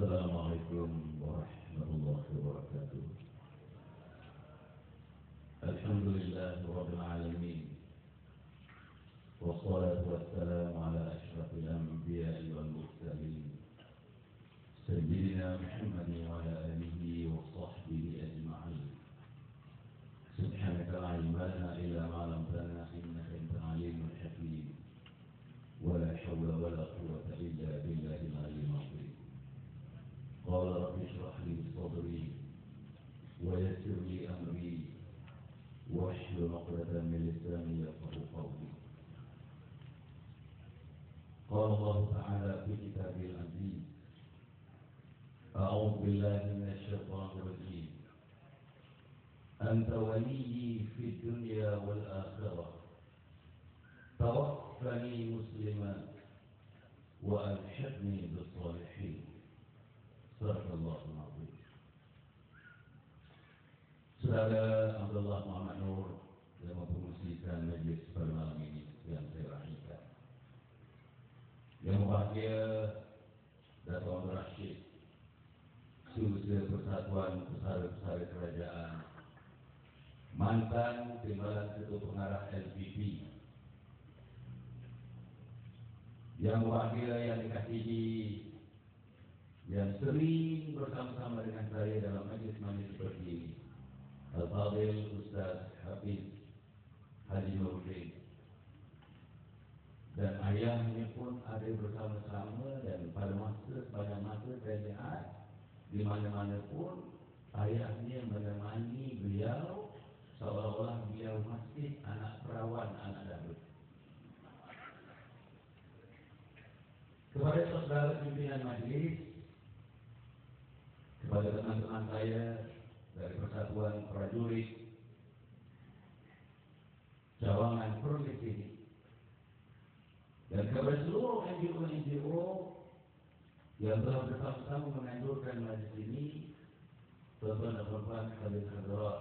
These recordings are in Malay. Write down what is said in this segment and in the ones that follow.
Assalamualaikum warahmatullahi wabarakatuh. Alhamdulillah rabbil alamin. Wassalatu wassalamu ala asyrafil anbiya'i wal mursalin. Sayyidina Muhammadin wa ala alihi wa sahbihi ajma'in. Subhanaka la ilma lana illa ma 'allamtana innaka antal alimul hakim. Wa la hawla wa la quwwata illa billahil aliyyil azim. قال رب اشرح لي صدري ويسر لي امري واحلل عقدة من لساني يفقهوا قولي. قال الله تعالى في كتابه العزيز: أعوذ بالله من الشيطان الرجيم. أنت وليي في الدنيا والآخرة توفني مسلما وألحقني بالصالحين. Subhanallahul azim. Saudara Abdullah Muhammad Nur yang mempromosikan majlis pada malam ini yang saya rahimkan. Yang bahagia Dato' Rashid, Sudut Persatuan Pesara-Pesara Kerajaan, mantan Timbalan Ketua Pengarah LPP. Yang bahagia yang dikasihi, yang sering bersama-sama dengan saya dalam majlis-majlis seperti ini, Al-Fadhil Ustaz Hafiz Haji Nurdin, dan ayahnya pun ada bersama-sama, dan pada sepanjang masa saya lihat di mana-mana pun ayahnya menemani beliau seolah-olah beliau masih anak perawan, anak dangdut. Kepada saudara pimpinan majlis, kepada teman-teman saya dari Persatuan Prajurit Cawangan Perlis ini, dan kepada seluruh NGO yang telah bersama-sama menganjurkan majlis ini, tuan-tuan dan puan-puan sekalian hadirat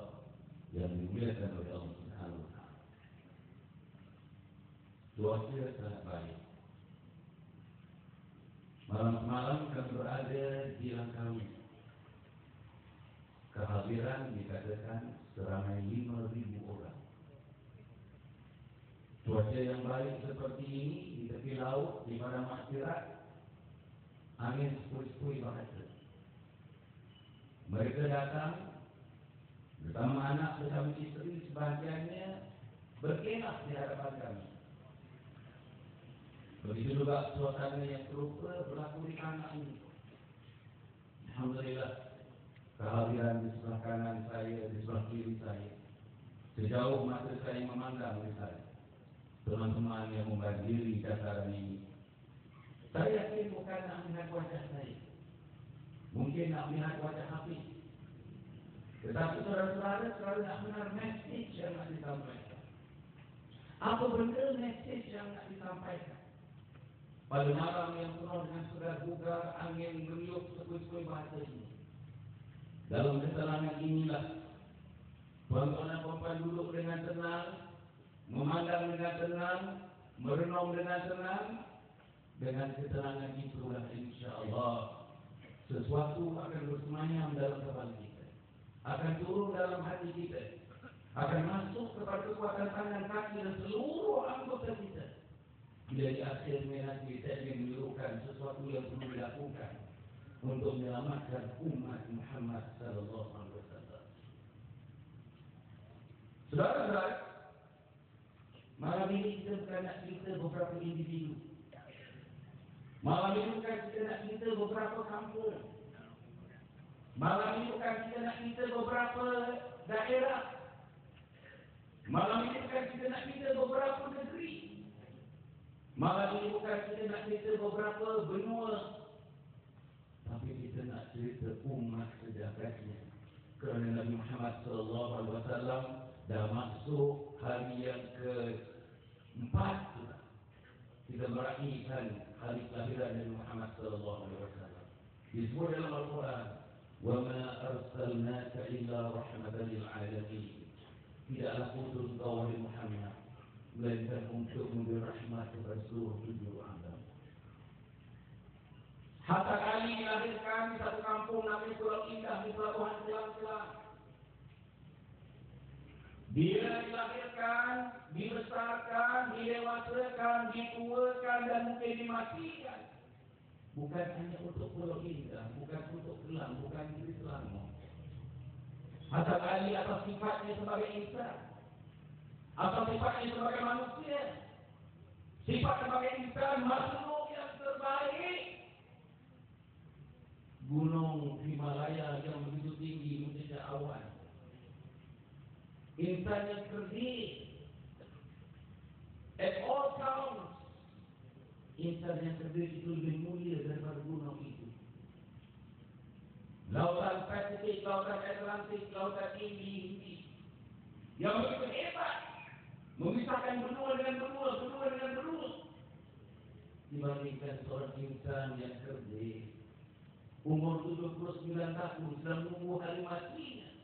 yang dimuliakan oleh Allah Subhanahu wa Ta'ala. Cuaca sangat baik. Malam semalam kami berada di Langkawi. Kehadiran dikatakan seramai 5.000 orang. Cuaca yang baik seperti ini di tepi laut, di padang masyarakat, angin sepoi-sepoi bahasa. Mereka datang bersama anak, bersama istri, sebahagiannya berkemah di hadapan kami. Begitu juga suasana yang serupa berlaku di kanan ini. Alhamdulillah, kehadiran di sebelah kanan saya, di sebelah kiri saya, sejauh mata saya memandang misalnya teman-teman yang membadiri dataran ini, saya yakin bukan nak melihat wajah saya, mungkin nak melihat wajah Hafiz, tetapi saudara-saudara selalu nak benar message yang nak disampaikan. Apa benda message yang nak disampaikan? Pada malam yang penuh dengan sudah bugar, angin meniup sepoi-sepoi bahasa ini. Dalam ketenangan inilah tuan-tuan dan puan-puan duduk dengan tenang, memandang dengan tenang, merenung dengan tenang. Dengan ketenangan itulah insya-Allah sesuatu akan bersemayam dalam kepala kita, akan turun dalam hati kita, akan masuk kepada kekuatan tangan, kaki dan seluruh anggota kita. Bila di akhirnya nanti kita ingin menyerukan sesuatu yang perlu dilakukan untuk menyelamatkan umat Muhammad sallallahu alaihi wasallam. Saudara-saudara, malam ini kita bukan nak cerita beberapa individu. Malam ini bukan kita nak cerita beberapa kampung. Malam ini bukan kita nak cerita beberapa daerah. Malam ini bukan kita nak cerita beberapa negeri. Malam ini bukan kita nak cerita beberapa benua. Tapi kita nak cerita umat sejagatnya. Kerana Nabi Muhammad sallallahu alaihi wasallam dah masuk hari yang ke-4 kita meraihkan hari kelahiran Nabi Muhammad sallallahu alaihi wasallam. Disebut dalam Al-Quran, "Wa ma arsalnaka illa rahmatan lil alamin." Tidaklah putus engkau wahai Muhammad melainkan untuk memberi rahmat kepada seluruh dunia alam. Hatta kali dilahirkan di satu kampung namanya Pulau Indah di pelabuhan Selang. Dia dilahirkan, dibesarkan, didewasakan, dituakan dan mungkin dimatikan. Bukan hanya untuk Pulau Indah, bukan untuk Kelang, bukan diri Selangor. Hatta kali atas sifatnya sebagai insan, atas sifatnya sebagai manusia, sifat sebagai insan makhluk yang terbaik. Gunung Himalaya yang begitu tinggi menjadi awan. Insan yang cerdik. At all counts, insan yang cerdik itu lebih mulia daripada gunung itu. Lautan Pasifik, lautan Atlantik, lautan Hindi, yang begitu hebat, memisahkan benua dengan benua, dibandingkan seorang insan yang cerdik. Umur 79 tahun sedang menunggu hari matinya.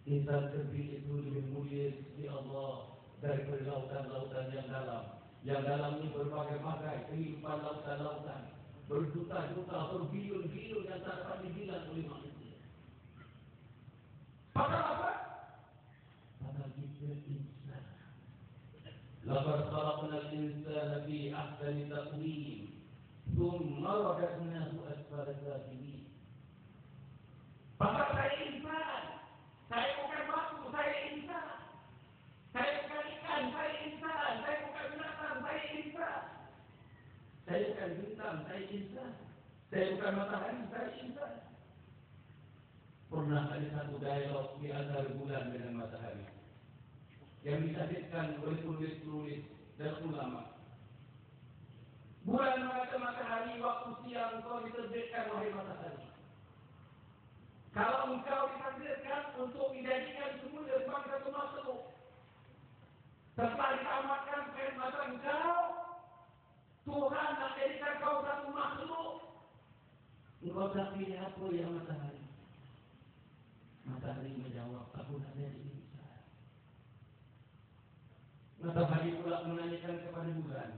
Insan cerdik itu lebih mulia di sisi Allah daripada lautan-lautan yang dalam. Yang dalam ini berbagai-bagai kehidupan lautan-lautan, berjuta-juta, berbilion-bilion yang tak dapat dibilang oleh manusia. Pasal apa? Pasal kita insan. Laqad khalaqnal insana fi ahsani taqwim. Thumma radadnahu asfala safilin. Pasal saya insan. Saya bukan batu, saya insan. Saya bukan ikan, saya insan. Saya bukan binatang, saya insan. Saya bukan bintang, saya insan. Saya bukan matahari, saya insan. Pernah ada satu dialog di antara bulan dengan matahari yang disahitkan oleh penulis-penulis dan ulama. Bulan mengata matahari, waktu siang kau diterbitkan wahai matahari. Kalau engkau ditakdirkan untuk dijadikan semula sebagai satu makhluk, setelah ditamatkan kekhidmatan engkau, Tuhan nak jadikan kau satu makhluk. Engkau tak pilih apa ya matahari? Matahari menjawab, aku nak jadi insan. Matahari pula menanyakan kepada bulan,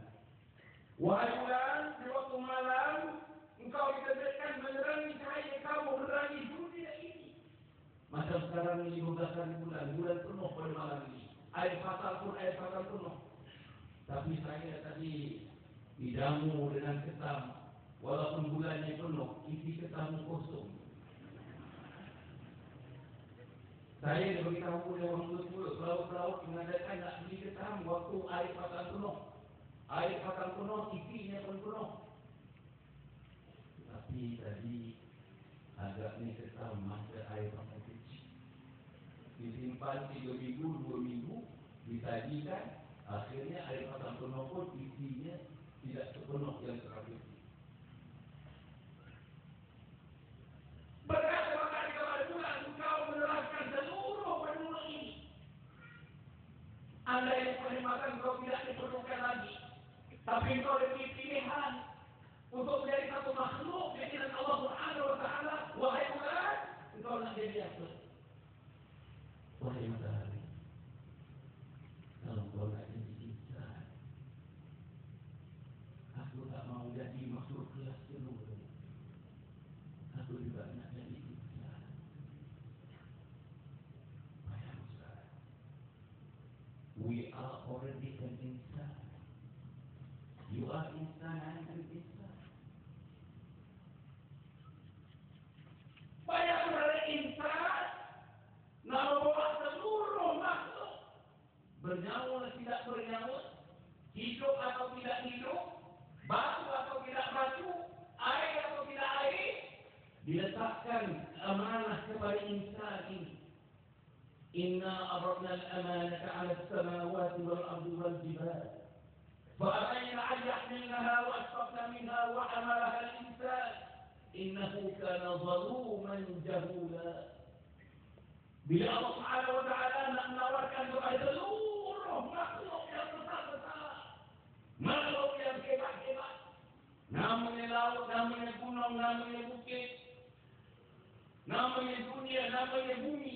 wahai bulan, di waktu malam engkau diterbitkan menerangi cahaya kamu, menerangi dunia ini. Macam sekarang ini 12 hari bulan penuh pada malam ini. Air pasal penuh. Tapi saya tadi dijamu dengan ketam. Walaupun bulannya penuh, isi ketam kosong. Saya diberitahu oleh orang tua pelaut-pelaut mengadakan nak beli ketam waktu air pasal penuh. Air pasal penuh, isinya pun penuh. Tapi tadi agaknya ketam masa air pasal kecil. Disimpan 3 minggu, 2 minggu, disajikan. Akhirnya air pasal penuh pun isinya tidak sepenuh yang terhabis. Berkata makanya kepada bulan, engkau menerangkan seluruh benua ini. Anda yang perkhidmatan kau tidak diperlukan lagi, tapi engkau diberi pilihan untuk menjadi satu makhluk jadikan Allah Subhanahu wa taala. Wahai bulan, engkau nak jadi apa? Wahai matahari, kalau engkau nak jadi insan, aku tak mau jadi makhluk kelas kedua. Aku juga nak jadi insan. Bayangkan, we are already an insan. You are insan, I am insan. Bayangkan insan, nama bawa seluruh makhluk, bernyawa tidak bernyawa, hidup atau tidak hidup, batu atau tidak batu, air atau tidak air, diletakkan amanah kepada insan ini. Inna aradna al-amanata 'ala as-samawati wal-ardi wal-jibal fa'abayna 'an yahmilnaha wa ashfaqna minha wa hamalaha al-insan innahu kana zaluman jahula. Bila Allah Subhanahu wa taala nak menawarkan kepada seluruh makhluk yang besar-besar, makhluk yang hebat-hebat, namanya laut, namanya gunung, namanya bukit, namanya dunia, namanya bumi,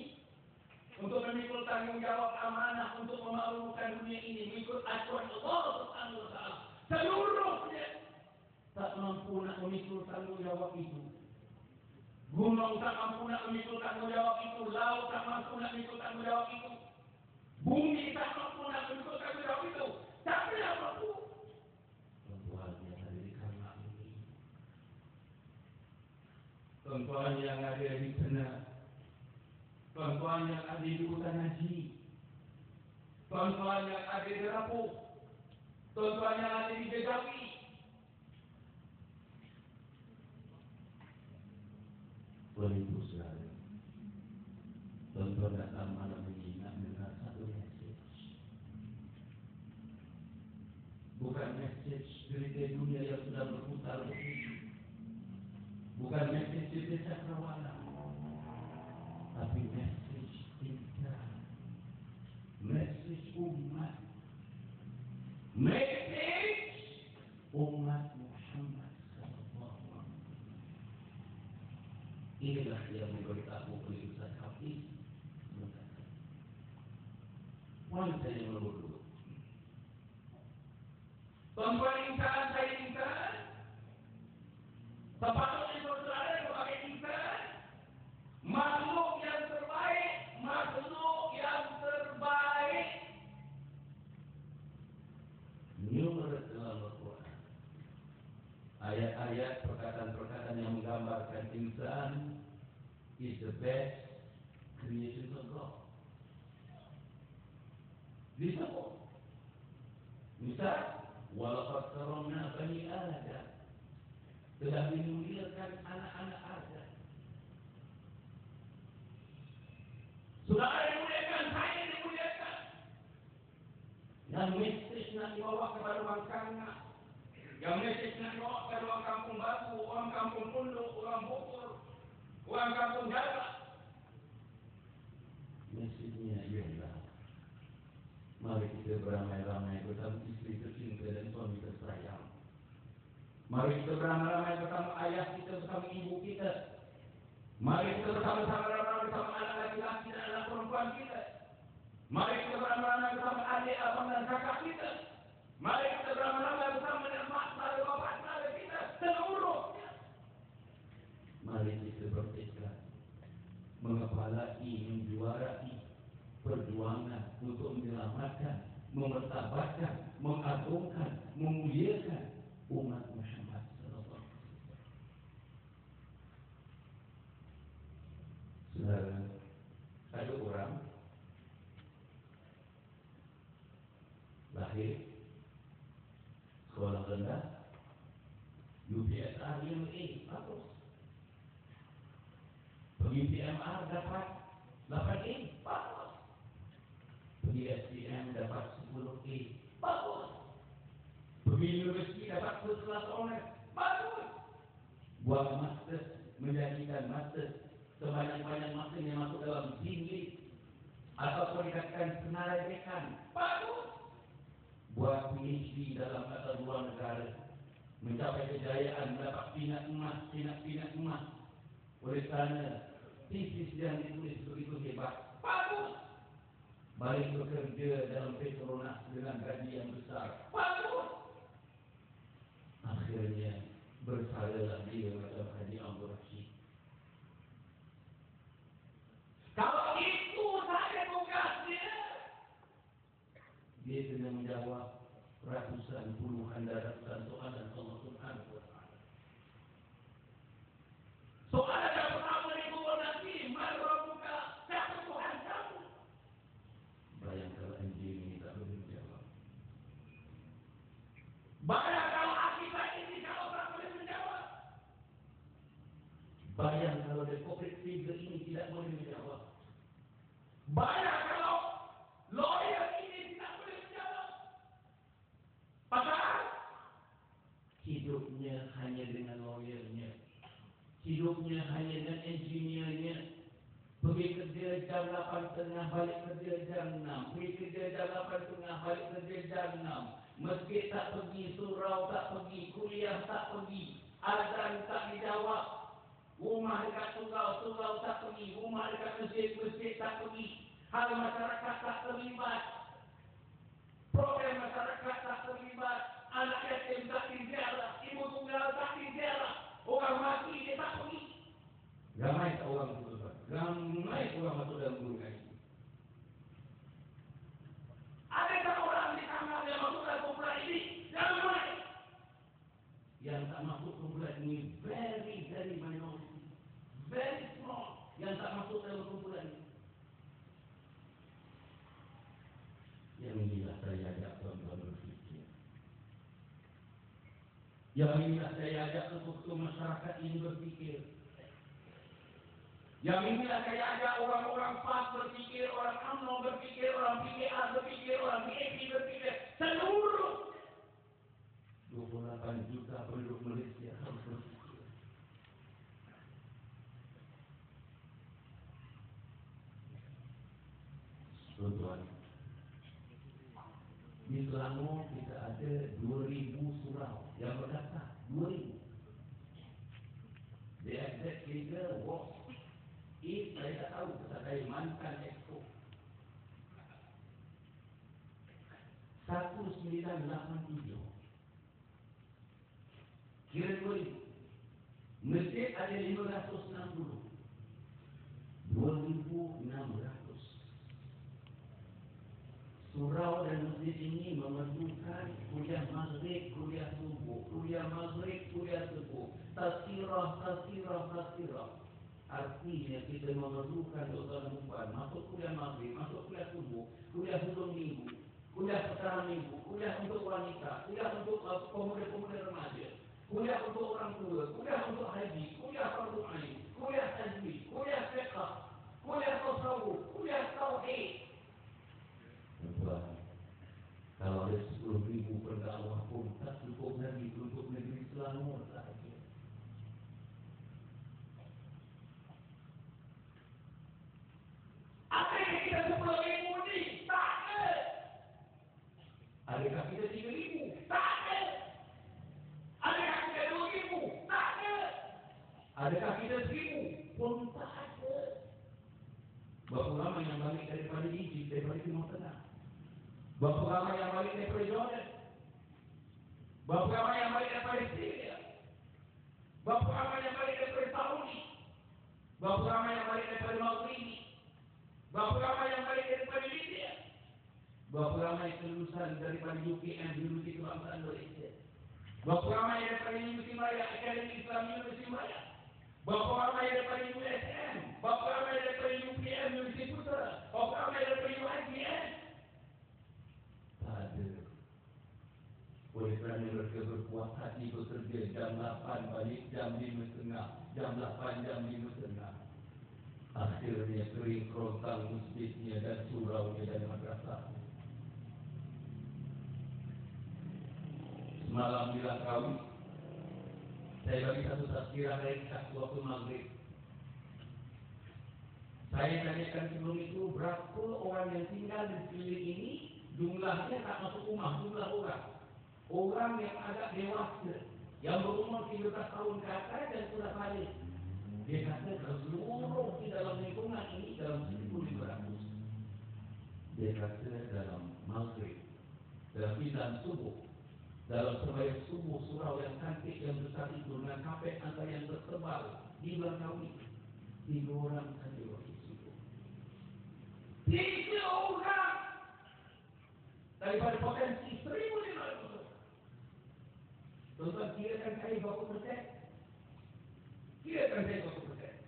untuk memikul tanggungjawab amanah untuk memaklumkan dunia ini mengikut aturan Allah Subhanahu wa taala. Seluruhnya tak mampu mampu nak memikul tanggungjawab itu. Gunung tak mampu nak memikul tanggungjawab itu. Laut tak mampu nak memikul tanggungjawab itu. Bumi tak mampu nak memikul tanggungjawab itu. Siapa yang mampu? Tuhan yang ada di kanan ini. Tuhan yang ada di sana. Tuhan yang ada di hutan haji. Tuhan yang ada di Rapuh. Tuhan yang ada di Jejawi. Beribu saudara, tuan-tuan datang malam ini nak dengar satu message. Bukan message cerita dunia yang sudah berputar begitu. Bukan message cerita cakrawala, tapi message kita, message umat, message umat Muhammad. Inilah yang diberitahu oleh Ustaz Hafiz. Wanita yang nomor 2. Tuan-tuan insan, saya insan. Sepatutnya saudara sebagai insan, makhluk yang terbaik, makhluk yang terbaik. Numerous dalam Al-Quran. Ayat-ayat, perkataan-perkataan yang menggambarkan insan is the best creation of God. Disebut. Misal, walaqad karamna bani Adam. Telah dimuliakan anak-anak Adam. Saudara dimuliakan, saya dimuliakan. Yang message nak dibawa kepada orang Kanga. Yang message nak dibawa kepada orang Kampung Batu, orang Kampung Punduk, orang Bogor, orang Kampung Jawa. Message-nya ialah, mari kita beramai-ramai bersama isteri tercinta dan suami tersayang. Mari kita beramai-ramai bersama ayah kita, bersama ibu kita. Mari kita bersama-sama bersama anak laki-laki dan anak perempuan kita. Mari kita beramai-ramai bersama adik, abang dan kakak kita. Mari kita beramai-ramai bersama dengan mak, saudara, bapak, saudara kita, seluruhnya. Mari kita bertekad mengepalai, menjuarai perjuangan untuk menyelamatkan, memertabatkan, mengagungkan, memuliakan umat Muhammad sallallahu alaihi wasallam. Saudara, ada orang lahir sekolah rendah, UPSR yang bagus. Pergi PMR dapat 8A, bagus. Pergi SPM dapat 10A, bagus. Pergi universiti dapat first class honors, bagus. Buat master, menjadikan master sebanyak-banyak master yang masuk dalam tinggi atau dikatakan senarai dekan, bagus. Buat PhD dalam latar luar negara, mencapai kejayaan, mendapat pinat emas. Oleh kerana tesis yang ditulis begitu hebat, bagus. Balik bekerja dalam Petronas dengan gaji yang besar, bagus. Akhirnya bersalahlah dia macam Haji Abdul Rashid. Kalau itu saja tugasnya, dia kena menjawab ratusan, puluhan dan ratusan soalan Allah Subhanahu wa Ta'ala. Soalan yang pertama itu nanti, man rabbuka, siapa Tuhan kamu? Bayangkan anjing ini tak boleh menjawab. Bayang kalau akibat ini kalau tak boleh menjawab. Bayang kalau the corporate figure ini tidak boleh menjawab. Bayang kalau lawyer ini tidak boleh menjawab. Padahal hidupnya hanya dengan lawyernya. Hidupnya hanya dengan engineernya. Pergi kerja jam 8.30, balik kerja jam 6. Pergi kerja jam 8.30, balik kerja jam 6. Masjid tak pergi, surau tak pergi, kuliah tak pergi, azan tak dijawab. Rumah dekat surau tak pergi, rumah dekat masjid tak pergi. Hal masyarakat tak terlibat. Program masyarakat tak terlibat. Anak yatim tak diziarah, ibu tunggal tak diziarah. Ramai orang itu, ramai orang masuk dalam golongan ini. Adakah orang di sana yang masuk dalam kumpulan ini? Ramai. Yang tak masuk kumpulan ini very minority, very small. Yang tak masuk dalam kumpulan ini. Yang inilah saya ajak tuan-tuan berfikir. Yang inilah saya ajak ketua masyarakat ini berfikir. Yang inilah saya ajak orang-orang PAS berfikir, orang UMNO berfikir, orang PKA berfikir, orang BNP berfikir. Seluruh 28 juta penduduk Malaysia harus berfikir. Tuan-tuan, di Selangor kita ada 2,000 surau yang berdaftar. 2,000. The exact figure was, saya tak tahu, saya mantan exco 1987. Kira 2,000. Masjid ada 560. 2,600. Surau dan masjid ini memerlukan kuliah maghrib, kuliah subuh, kuliah maghrib, kuliah subuh, tazkirah. Artinya kita memerlukan tuan-tuan dan puan masuk kuliah maghrib, masuk kuliah subuh, kuliah hujung minggu, kuliah pertama minggu, kuliah untuk wanita, kuliah untuk pemuda-pemuda remaja, kuliah untuk orang tua, kuliah untuk haji, kuliah untuk ain, kuliah tajwid, kuliah fiqh, kuliah tasawuf, kuliah tauhid. Tuan, kalau ada 10,000 pendakwah pun tak cukup lagi untuk negeri Selangor sahaja. Adakah kita 10,000 ni? Tak ada. Adakah kita 3,000? Tak ada. Adakah kita 2,000? Tak ada. Adakah kita 1,000? Pun tak ada. Berapa ramai yang balik daripada Egypt, daripada Timur Tengah? Berapa ramai yang balik daripada Jordan? Berapa ramai yang balik daripada Syria? Berapa ramai yang balik daripada Saudi? Berapa ramai yang balik daripada Maghribi? Berapa ramai yang balik daripada India? Berapa ramai kelulusan daripada UKM, Universiti Kebangsaan Malaysia? Berapa ramai daripada Universiti Maya, Akademi Islam Universiti Maya? Berapa ramai daripada USM? Berapa ramai daripada UPM, Universiti Putra? Berapa ramai daripada UITM? Ada. Oleh kerana mereka berpuas hati bekerja jam 8 balik jam 5.30, jam 8 jam 5.30. Akhirnya kering kerontang masjidnya dan suraunya dan madrasah. Semalam di Langkawi, saya bagi satu tazkirah ringkas waktu maghrib. Saya tanyakan sebelum itu berapa orang yang tinggal di sekeliling ini. Jumlahnya tak masuk rumah, jumlah orang. Orang yang agak dewasa, yang berumur 13 tahun ke atas dan sudah balik. Dia kata kalau seluruh di dalam lingkungan ini dalam 1,500. Dia kata dalam maghrib, dalam izan subuh, dalam sembahyang subuh surau yang cantik yang besar itu dengan kapet antara yang tertebal di Langkawi, 3 orang saja waktu subuh. 3 orang daripada potensi 1,500. Tuan-tuan, kirakan saya berapa persen? Kirakan saya berapa persen?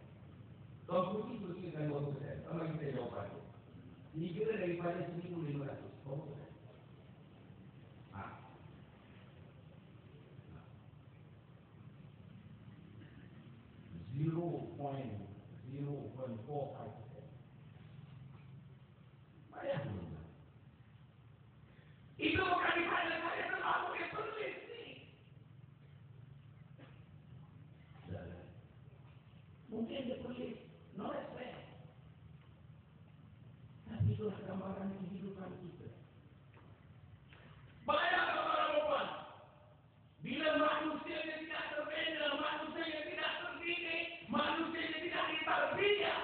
Tuan Putih berkirakan berapa persen? Kalau kita jawapan itu 3 daripada 1,500. Berapa persen? 0.045%. Bayangkan. Itu bukan dikata saya terlalu yang penulis ni. Mungkin dia tulis no respect. Tapi itulah gambaran kehidupan kita. Bayangkan orang-orang, bila manusia yang tidak terbina, manusia yang tidak terdidik, manusia yang tidak ditarbiyah,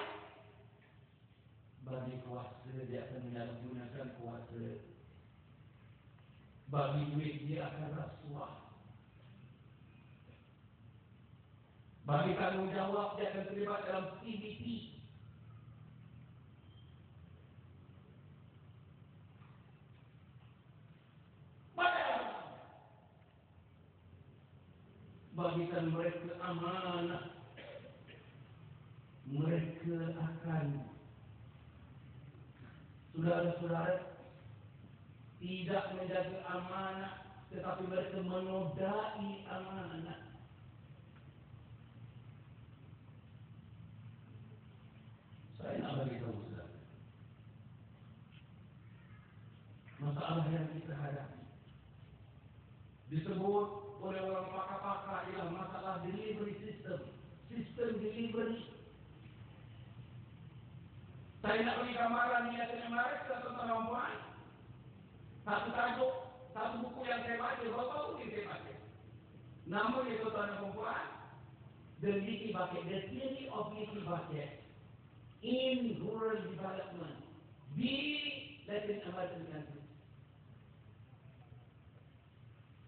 bagi kuasa dia akan menyalahgunakan kuasa. Bagi duit dia akan rasuah. Bagi tanggungjawab dia akan terlibat dalam CBT. Bagikan mereka amanah, mereka akan, saudara-saudara, tidak menjaga amanah, tetapi mereka menodai amanah. Saya nak beritahu saudara, masalah yang kita hadapi disebut oleh orang pakar-pakar ialah masalah delivery system, sistem delivery. Saya nak beri gambaran ni yang menarik tentang perempuan. Satu tajuk, satu buku yang saya baca, berapa buku yang saya baca. Nama dia tuan-tuan dan perempuan, The Leaky Bucket, The Theory of Leaky Bucket in Rural Development di Latin American countries.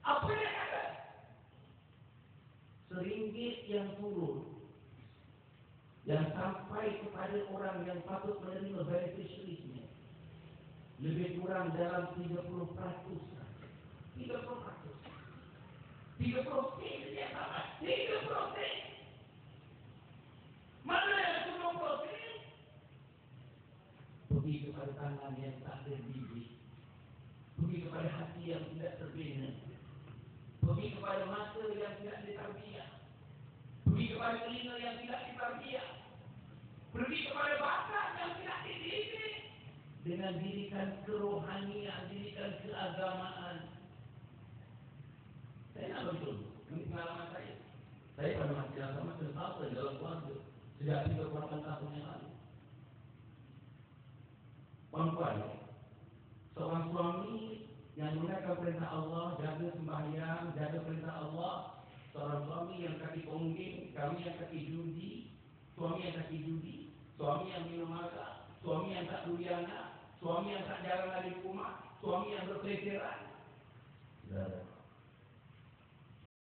Apa dia kata? RM1 yang turun, yang sampai kepada orang yang patut menerima beneficiaries-nya, lebih kurang dalam 30%. 30%. 30% dia sama. 30%. Mana yang 10%? Pergi kepada tangan yang tak ada bibir. Pergi kepada hati yang tidak terbina. Pergi kepada mata yang tidak ditarbiyah. Pergi kepada telinga yang tidak ditarbiyah. Pergi kepada bakat yang tidak dididik. Dengan dirikan kerohanian, dirikan keagamaan. Saya nak beritahu, ini pengalaman saya. Saya pada masa yang sama sesama dalam keluarga sejak 38 tahun yang lalu. Perempuan, seorang suami yang menggunakan perintah Allah, jaga sembahyang, jaga perintah Allah. Seorang suami yang kaki tongging, kami yang kaki judi, suami yang kaki judi, suami yang minum marak, suami yang tak peduli anak, suami yang tak jarang dari rumah, suami yang berpelecehan.